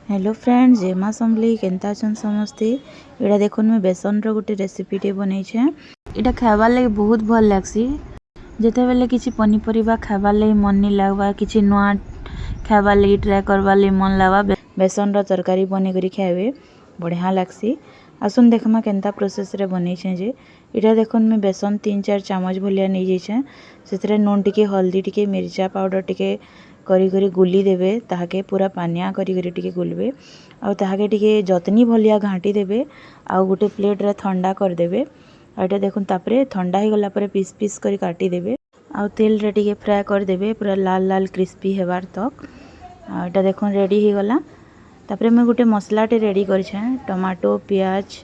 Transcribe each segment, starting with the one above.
Hello friends जय माँ समली केनता अछन समस्ते। इड़ा देखुन मैं बेसन रो गोटे रेसिपी टे बनै छे। इटा खाइबार लगे बहुत भल लागसी। जेते बेले किछि पनीपरिबा खाइबार लगे मन नहीं लागबा, किछि नुआ खाइबार लगे ट्राई करबार लगे मन लागबा, बेसन रो तरकारी बने करी खाइबे बढ़िया लागसी। आसुन देखमा केनता प्रोसेस रे बनै छे जे। इटा देखुन मैं बेसन 3-4 चामच भलिया नै जे छे। सेतरे नून टिके, हल्दी टिके, मिर्चा पाउडर टिके करी करी गुली देबे। ताहाके पूरा पानिया करी करी टिके गुलबे आ ताहाके टिके जतनी भलिया घाटी देबे आ गोटे प्लेट रे ठंडा कर देबे। आटा देखुन तापरे ठंडा ही गला परे पीस पीस करी काटी देबे आ तेल रे टिके फ्राई कर देबे पूरा लाल लाल क्रिस्पी हेबार तक। आ एटा देखुन रेडी ही गला। तापरे मैं गोटे मसला टे रेडी कर छे। टमाटो, प्याज,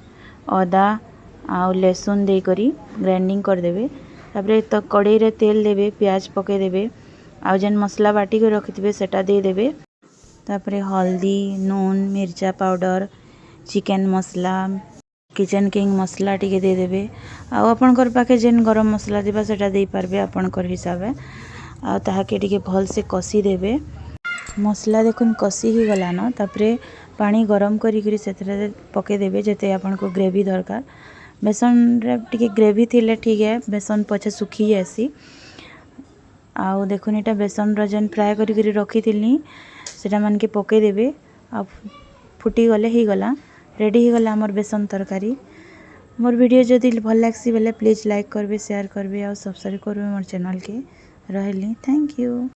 अदा आ लहसुन दे करी ग्राइंडिंग कर देबे। तापरे तो कढ़ाई रे तेल देबे, प्याज पके देबे आ जेन मसला बाटी के रखिथिबे सेटा दे देबे। तापरे हल्दी, नून, मिर्चा पाउडर, चिकन मसला, किचन किंग मसला टिके दे देबे। आ आपनकर पाखे जेन गरम मसला दिबा सेटा दे पारबे आपनकर हिसाबे। आ ताहाके टिके भल से कसी देबे। मसला देखुन कसी ही गला न। तापरे पानी गरम करी करी सेतरे पके देबे जेते आपनको ग्रेवी दरकार। बेसन रे टिके ग्रेवी थिले ठीक है, बेसन पछे सुखी जासी। आउ देखुन एटा बेसन रो जेन फ्राई करी करी रखिथिलनी सेटा मन के पके देबे। आ फुटी गले ही गला, रेडी ही गला हमर बेसन तरकारी। मोर वीडियो जदि भल लागसी बेले प्लीज लाइक करबे, शेयर करबे और सब्सक्राइब करबे मोर चैनल के। रहली थैंक यू।